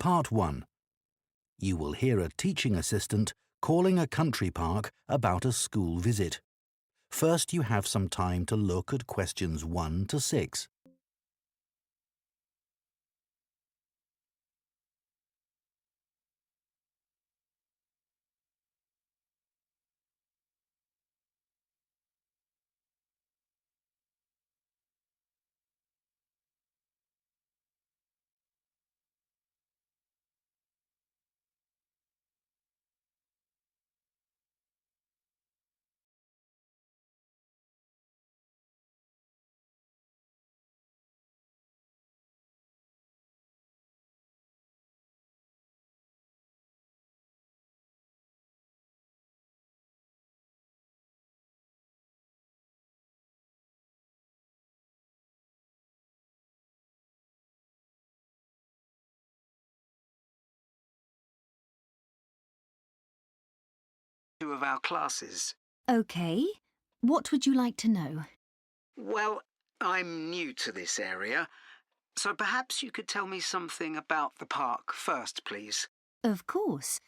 Part 1. You will hear a teaching assistant calling a country park about a school visit. First, you have some time to look at questions 1 to 6. Two of our classes. OK. What would you like to know? Well, I'm new to this area, so perhaps you could tell me something about the park first, please. Of course.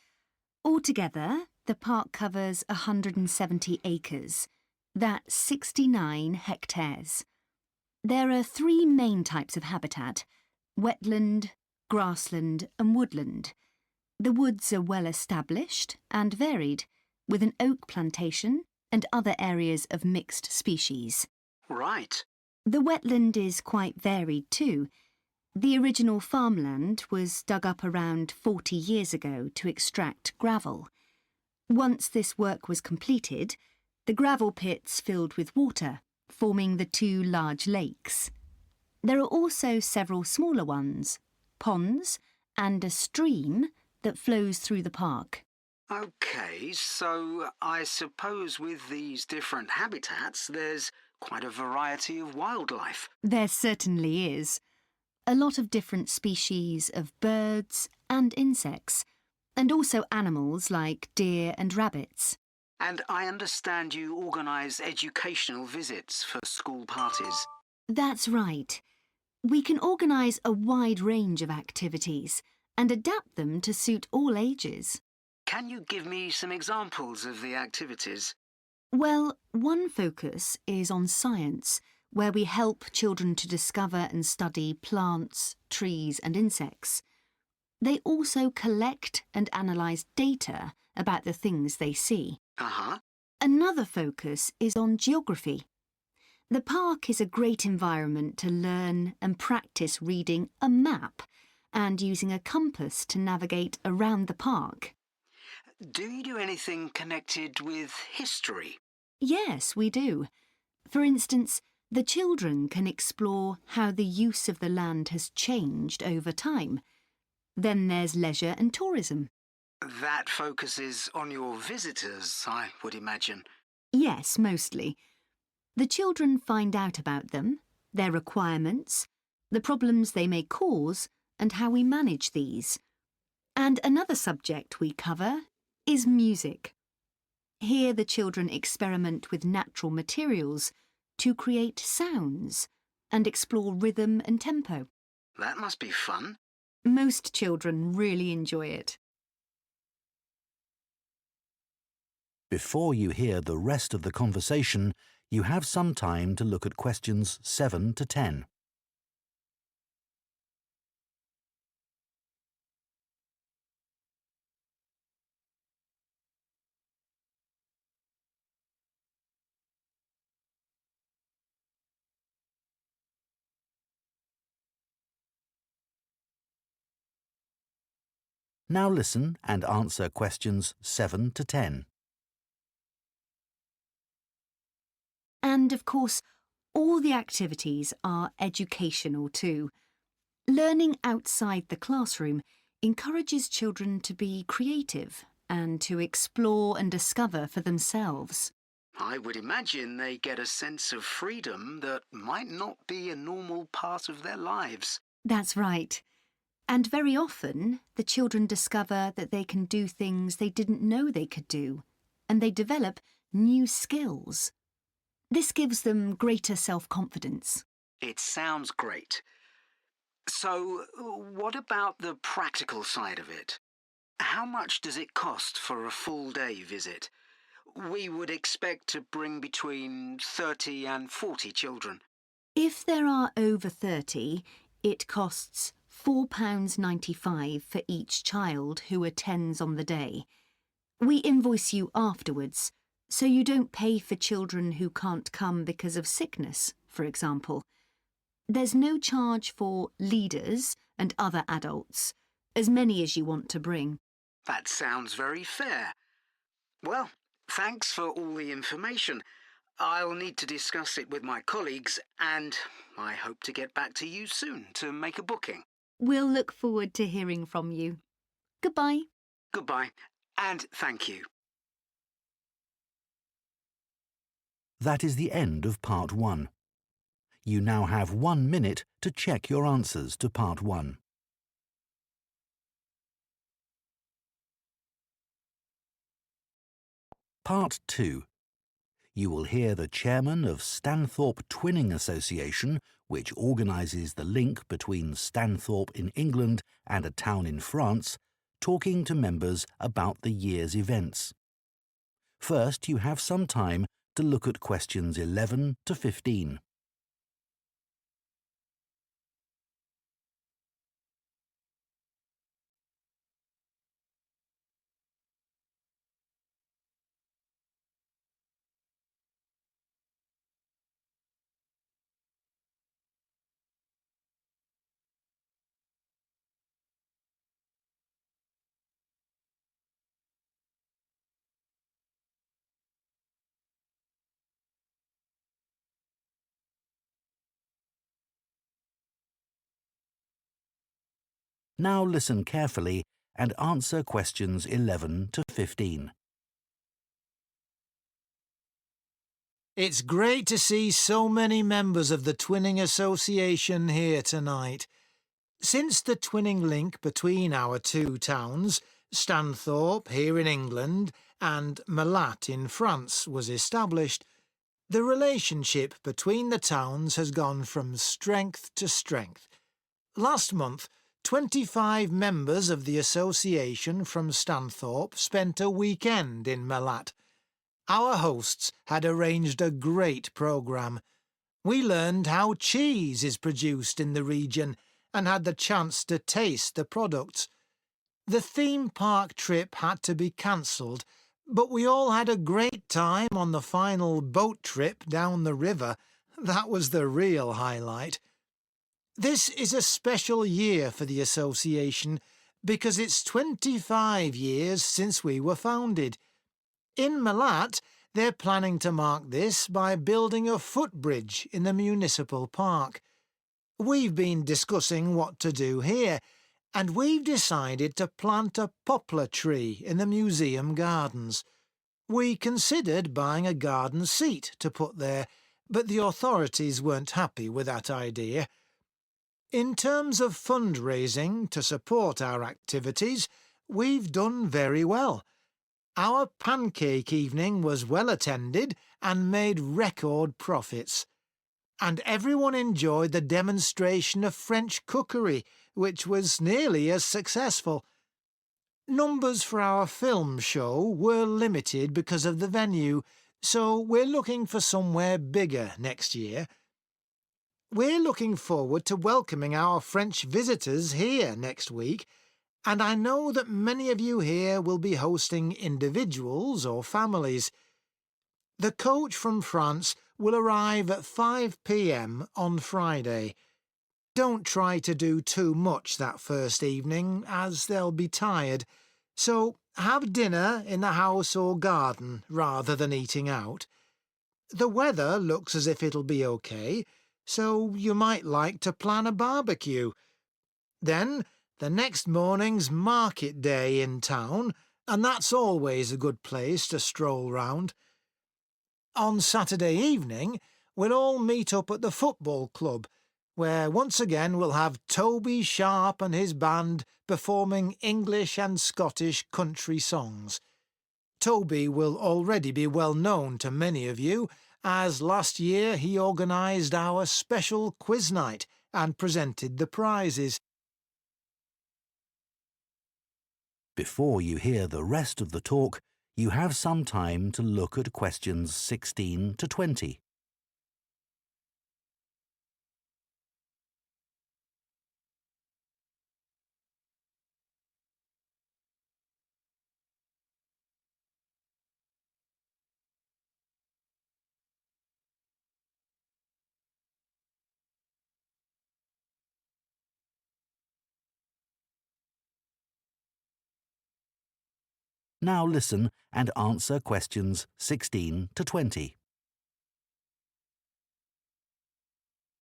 Altogether, the park covers 170 acres. That's 69 hectares. There are 3 main types of habitat: wetland, grassland and woodland. The woods are well established and varied, with an oak plantation and other areas of mixed species. Right. The wetland is quite varied too. The original farmland was dug up around 40 years ago to extract gravel. Once this work was completed, the gravel pits filled with water, forming the 2 large lakes. There are also several smaller ones, ponds, and a stream that flows through the park. OK, so I suppose with these different habitats, there's quite a variety of wildlife. There certainly is. A lot of different species of birds and insects, and also animals like deer and rabbits. And I understand you organise educational visits for school parties. That's right. We can organise a wide range of activities and adapt them to suit all ages. Can you give me some examples of the activities? Well, one focus is on science, where we help children to discover and study plants, trees and insects. They also collect and analyse data about the things they see. Another focus is on geography. The park is a great environment to learn and practice reading a map and using a compass to navigate around the park. Do you do anything connected with history? Yes, we do. For instance, the children can explore how the use of the land has changed over time. Then there's leisure and tourism. That focuses on your visitors, I would imagine. Yes, mostly. The children find out about them, their requirements, the problems they may cause, and how we manage these. And another subject we cover is music. Here the children experiment with natural materials to create sounds and explore rhythm and tempo. That must be fun. Most children really enjoy it. Before you hear the rest of the conversation, you have some time to look at questions 7 to 10. Now listen and answer questions 7 to 10. And, of course, all the activities are educational too. Learning outside the classroom encourages children to be creative and to explore and discover for themselves. I would imagine they get a sense of freedom that might not be a normal part of their lives. That's right. And very often, the children discover that they can do things they didn't know they could do, and they develop new skills. This gives them greater self-confidence. It sounds great. So, what about the practical side of it? How much does it cost for a full-day visit? We would expect to bring between 30 and 40 children. If there are over 30, it costs £4.95 for each child who attends on the day. We invoice you afterwards, so you don't pay for children who can't come because of sickness, for example. There's no charge for leaders and other adults, as many as you want to bring. That sounds very fair. Well, thanks for all the information. I'll need to discuss it with my colleagues, and I hope to get back to you soon to make a booking. We'll look forward to hearing from you. Goodbye. Goodbye, and thank you. That is the end of Part 1. You now have 1 minute to check your answers to Part 1. Part 2. You will hear the chairman of Stanthorpe Twinning Association, which organises the link between Stanthorpe in England and a town in France, talking to members about the year's events. First, you have some time to look at questions 11 to 15. Now listen carefully and answer questions 11 to 15. It's great to see so many members of the Twinning Association here tonight. Since the twinning link between our two towns, Stanthorpe here in England and Malat in France, was established, the relationship between the towns has gone from strength to strength. Last month, 25 members of the association from Stanthorpe spent a weekend in Malat. Our hosts had arranged a great programme. We learned how cheese is produced in the region and had the chance to taste the products. The theme park trip had to be cancelled, but we all had a great time on the final boat trip down the river. That was the real highlight. This is a special year for the association because it's 25 years since we were founded. In Malat, they're planning to mark this by building a footbridge in the municipal park. We've been discussing what to do here, and we've decided to plant a poplar tree in the museum gardens. We considered buying a garden seat to put there, but the authorities weren't happy with that idea. In terms of fundraising to support our activities, we've done very well. Our pancake evening was well attended and made record profits. And everyone enjoyed the demonstration of French cookery, which was nearly as successful. Numbers for our film show were limited because of the venue, so we're looking for somewhere bigger next year. We're looking forward to welcoming our French visitors here next week, and I know that many of you here will be hosting individuals or families. The coach from France will arrive at 5 p.m. on Friday. Don't try to do too much that first evening, as they'll be tired, so have dinner in the house or garden rather than eating out. The weather looks as if it'll be okay, so you might like to plan a barbecue. Then the next morning's market day in town, and that's always a good place to stroll round. On Saturday evening, we'll all meet up at the football club, where once again we'll have Toby Sharp and his band performing English and Scottish country songs. Toby will already be well known to many of you, as last year he organised our special quiz night and presented the prizes. Before you hear the rest of the talk, you have some time to look at questions 16 to 20. Now listen and answer questions 16 to 20.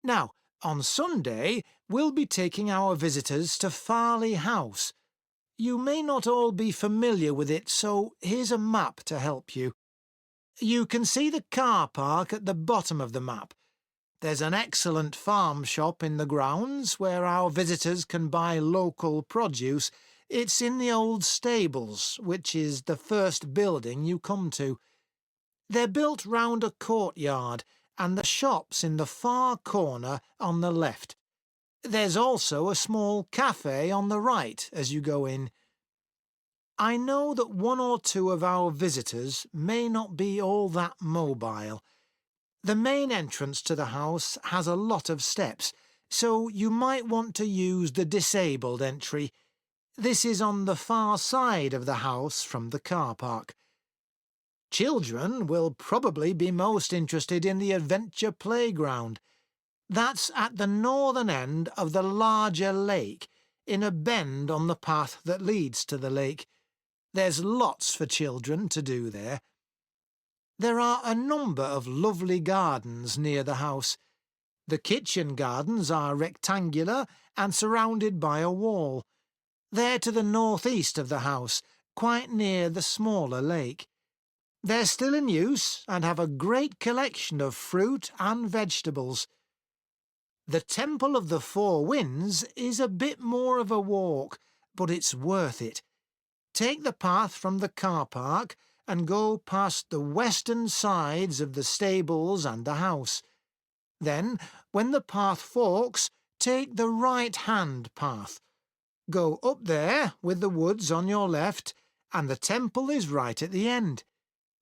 Now, on Sunday, we'll be taking our visitors to Farley House. You may not all be familiar with it, so here's a map to help you. You can see the car park at the bottom of the map. There's an excellent farm shop in the grounds where our visitors can buy local produce. It's in the old stables, which is the first building you come to. They're built round a courtyard, and the shop's in the far corner on the left. There's also a small cafe on the right as you go in. I know that one or two of our visitors may not be all that mobile. The main entrance to the house has a lot of steps, so you might want to use the disabled entry. This is on the far side of the house from the car park. Children will probably be most interested in the adventure playground. That's at the northern end of the larger lake, in a bend on the path that leads to the lake. There's lots for children to do there. There are a number of lovely gardens near the house. The kitchen gardens are rectangular and surrounded by a wall. They're to the northeast of the house, quite near the smaller lake. They're still in use and have a great collection of fruit and vegetables. The Temple of the Four Winds is a bit more of a walk, but it's worth it. Take the path from the car park and go past the western sides of the stables and the house. Then, when the path forks, take the right-hand path. Go up there with the woods on your left, and the temple is right at the end.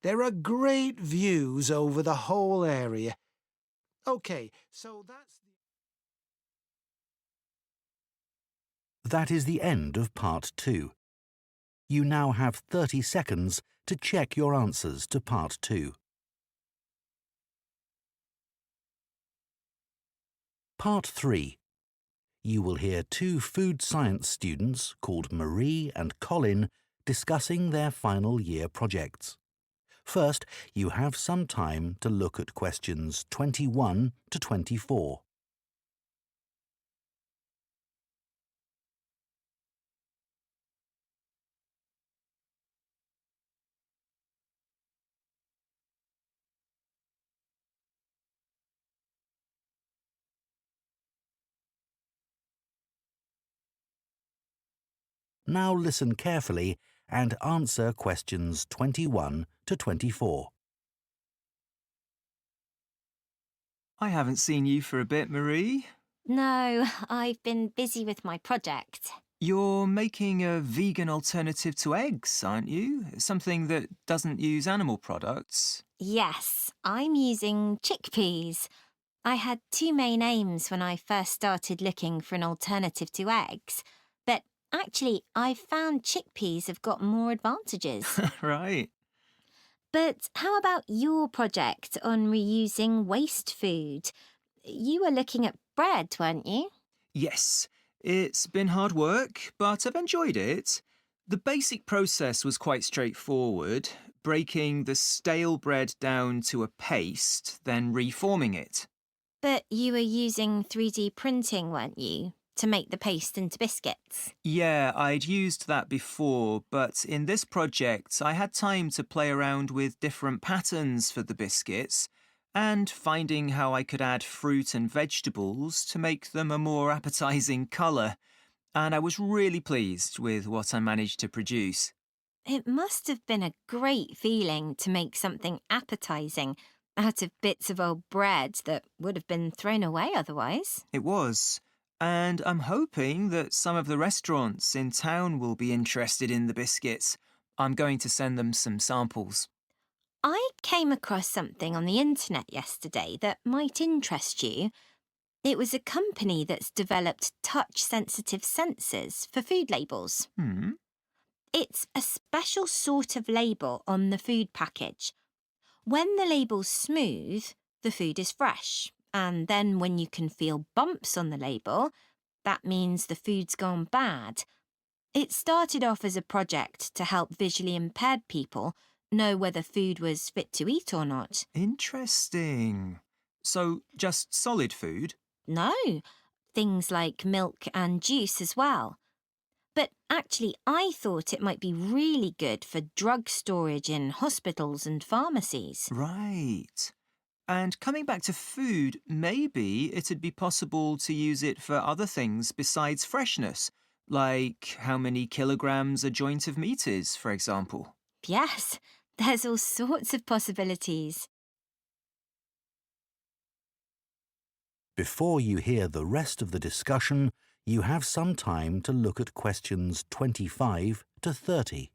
There are great views over the whole area. OK, so That is the end of part 2. You now have 30 seconds to check your answers to part 2. Part 3. You will hear two food science students called Marie and Colin discussing their final year projects. First, you have some time to look at questions 21 to 24. Now listen carefully and answer questions 21 to 24. I haven't seen you for a bit, Marie. No, I've been busy with my project. You're making a vegan alternative to eggs, aren't you? Something that doesn't use animal products. Yes, I'm using chickpeas. I had two main aims when I first started looking for an alternative to eggs, but actually I've found chickpeas have got more advantages. Right. But how about your project on reusing waste food? You were looking at bread, weren't you? Yes, it's been hard work, but I've enjoyed it. The basic process was quite straightforward, breaking the stale bread down to a paste, then reforming it. But you were using 3D printing, weren't you, to make the paste into biscuits? Yeah, I'd used that before, but in this project I had time to play around with different patterns for the biscuits and finding how I could add fruit and vegetables to make them a more appetising colour, and I was really pleased with what I managed to produce. It must have been a great feeling to make something appetising, out of bits of old bread that would have been thrown away otherwise. It was. And I'm hoping that some of the restaurants in town will be interested in the biscuits. I'm going to send them some samples. I came across something on the internet yesterday that might interest you. It was a company that's developed touch-sensitive sensors for food labels. It's a special sort of label on the food package. When the label's smooth, the food is fresh. And then when you can feel bumps on the label, that means the food's gone bad. It started off as a project to help visually impaired people know whether food was fit to eat or not. Interesting. So, just solid food? No, things like milk and juice as well. But actually, I thought it might be really good for drug storage in hospitals and pharmacies. Right. And coming back to food, maybe it'd be possible to use it for other things besides freshness, like how many kilograms a joint of meat is, for example. Yes, there's all sorts of possibilities. Before you hear the rest of the discussion, you have some time to look at questions 25 to 30.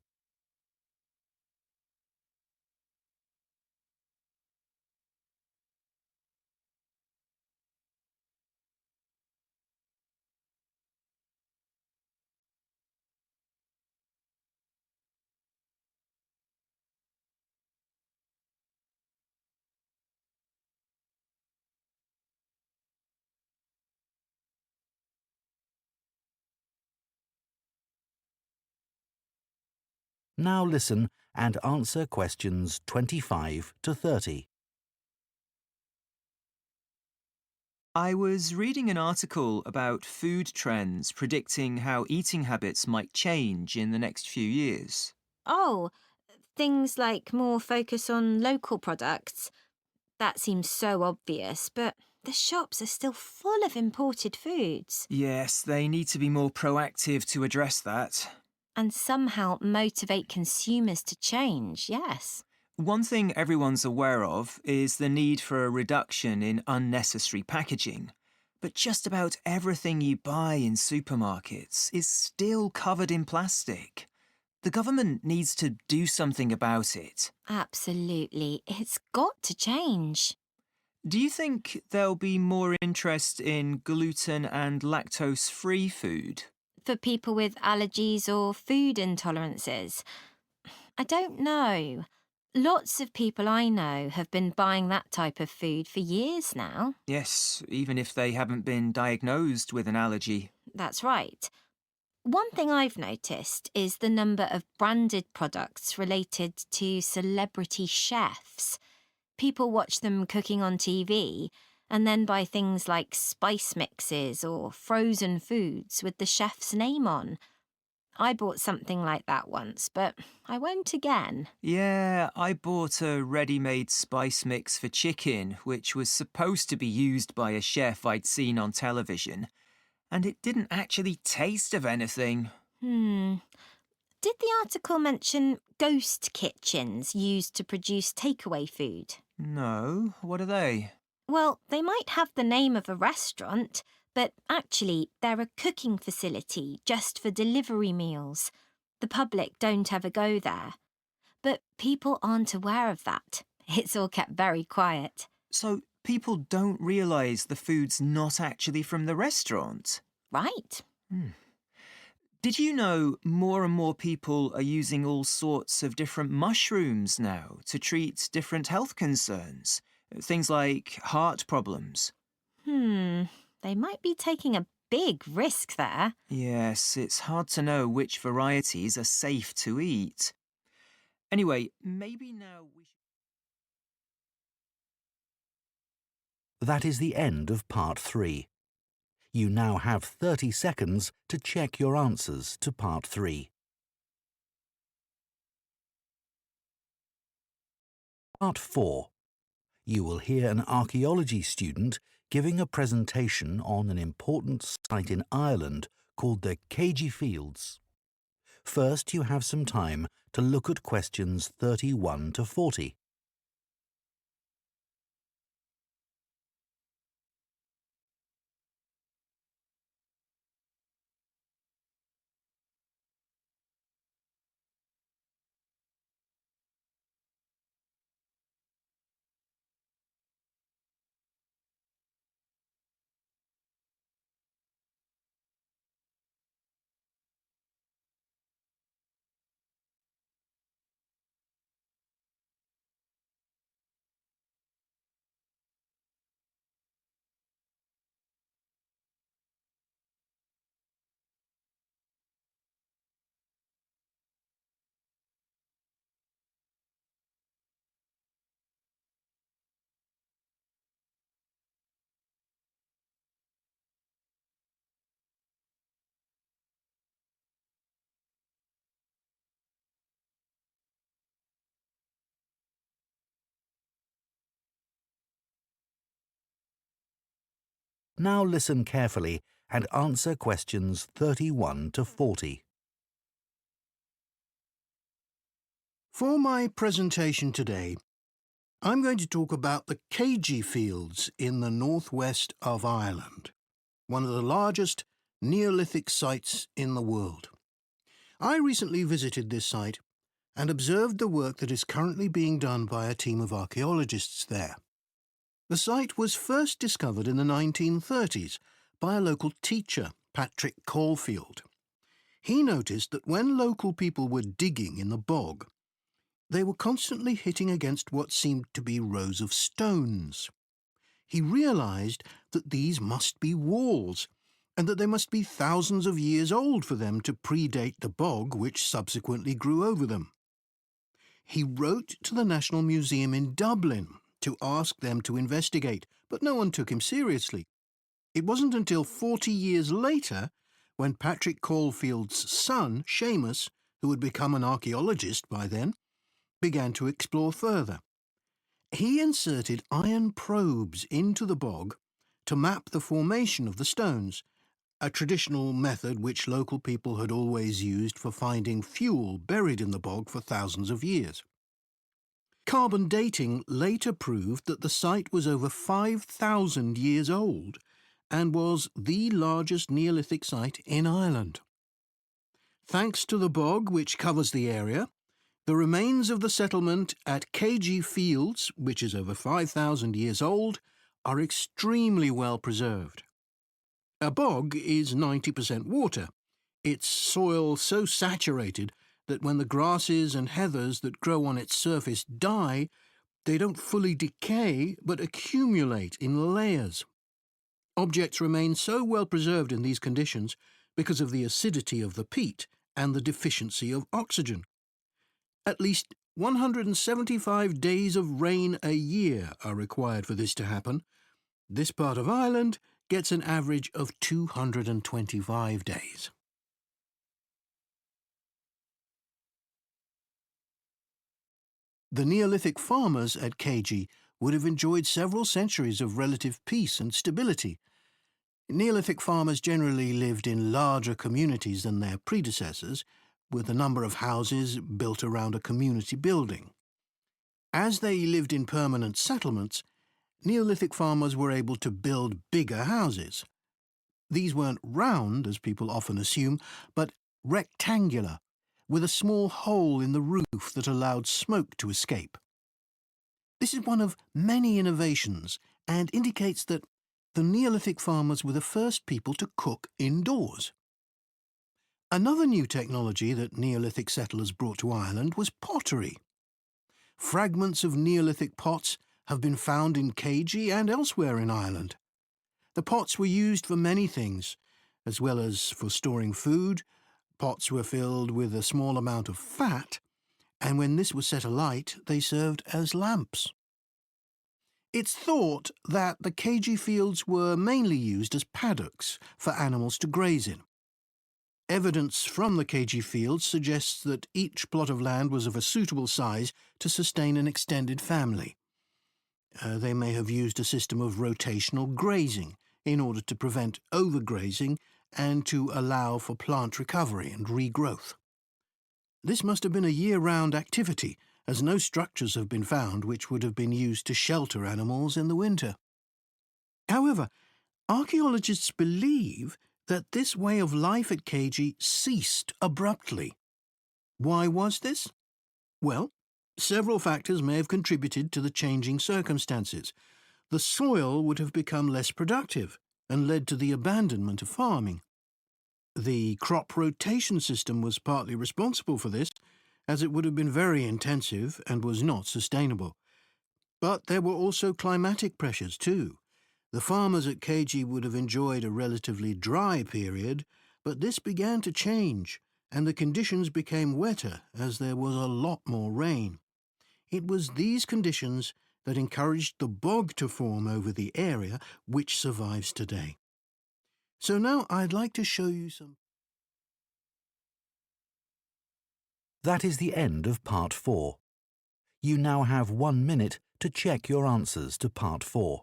Now listen and answer questions 25 to 30. I was reading an article about food trends predicting how eating habits might change in the next few years. Oh, things like more focus on local products. That seems so obvious, but the shops are still full of imported foods. Yes, they need to be more proactive to address that. And somehow motivate consumers to change, yes. One thing everyone's aware of is the need for a reduction in unnecessary packaging. But just about everything you buy in supermarkets is still covered in plastic. The government needs to do something about it. Absolutely. It's got to change. Do you think there'll be more interest in gluten and lactose-free food? For people with allergies or food intolerances? I don't know. Lots of people I know have been buying that type of food for years now. Yes, even if they haven't been diagnosed with an allergy. That's right. One thing I've noticed is the number of branded products related to celebrity chefs. People watch them cooking on TV and then buy things like spice mixes or frozen foods with the chef's name on. I bought something like that once, but I won't again. Yeah, I bought a ready-made spice mix for chicken, which was supposed to be used by a chef I'd seen on television, and it didn't actually taste of anything. Did the article mention ghost kitchens used to produce takeaway food? No, what are they? Well, they might have the name of a restaurant, but actually they're a cooking facility just for delivery meals. The public don't ever go there. But people aren't aware of that. It's all kept very quiet. So people don't realise the food's not actually from the restaurant? Right. Did you know more and more people are using all sorts of different mushrooms now to treat different health concerns? Things like heart problems. They might be taking a big risk there. Yes, it's hard to know which varieties are safe to eat. Anyway, maybe now we should... That is the end of part 3. You now have 30 seconds to check your answers to part 3. Part 4. You will hear an archaeology student giving a presentation on an important site in Ireland called the Cagey Fields. First, you have some time to look at questions 31 to 40. Now listen carefully and answer questions 31 to 40. For my presentation today, I'm going to talk about the Keiji Fields in the northwest of Ireland, one of the largest Neolithic sites in the world. I recently visited this site and observed the work that is currently being done by a team of archaeologists there. The site was first discovered in the 1930s by a local teacher, Patrick Caulfield. He noticed that when local people were digging in the bog, they were constantly hitting against what seemed to be rows of stones. He realised that these must be walls, and that they must be thousands of years old for them to predate the bog which subsequently grew over them. He wrote to the National Museum in Dublin to ask them to investigate, but no one took him seriously. It wasn't until 40 years later, when Patrick Caulfield's son, Seamus, who had become an archaeologist by then, began to explore further. He inserted iron probes into the bog to map the formation of the stones, a traditional method which local people had always used for finding fuel buried in the bog for thousands of years. Carbon dating later proved that the site was over 5,000 years old and was the largest Neolithic site in Ireland. Thanks to the bog which covers the area, the remains of the settlement at Keiji Fields, which is over 5,000 years old, are extremely well preserved. A bog is 90% water, its soil so saturated that when the grasses and heathers that grow on its surface die, they don't fully decay but accumulate in layers. Objects remain so well preserved in these conditions because of the acidity of the peat and the deficiency of oxygen. At least 175 days of rain a year are required for this to happen. This part of Ireland gets an average of 225 days. The Neolithic farmers at Keiji would have enjoyed several centuries of relative peace and stability. Neolithic farmers generally lived in larger communities than their predecessors, with a number of houses built around a community building. As they lived in permanent settlements, Neolithic farmers were able to build bigger houses. These weren't round, as people often assume, but rectangular, with a small hole in the roof that allowed smoke to escape. This is one of many innovations and indicates that the Neolithic farmers were the first people to cook indoors. Another new technology that Neolithic settlers brought to Ireland was pottery. Fragments of Neolithic pots have been found in Keiji and elsewhere in Ireland. The pots were used for many things, as well as for storing food. Pots were filled with a small amount of fat, and when this was set alight, they served as lamps. It's thought that the Keiji Fields were mainly used as paddocks for animals to graze in. Evidence from the Keiji Fields suggests that each plot of land was of a suitable size to sustain an extended family. They may have used a system of rotational grazing in order to prevent overgrazing and to allow for plant recovery and regrowth. This must have been a year-round activity, as no structures have been found which would have been used to shelter animals in the winter. However, archaeologists believe that this way of life at Keiji ceased abruptly. Why was this? Well, several factors may have contributed to the changing circumstances. The soil would have become less productive and led to the abandonment of farming. The crop rotation system was partly responsible for this, as it would have been very intensive and was not sustainable. But there were also climatic pressures too. The farmers at Keiji would have enjoyed a relatively dry period, but this began to change, and the conditions became wetter as there was a lot more rain. It was these conditions that encouraged the bog to form over the area, which survives today. So now I'd like to show you some. That is the end of Part 4. You now have 1 minute to check your answers to Part 4.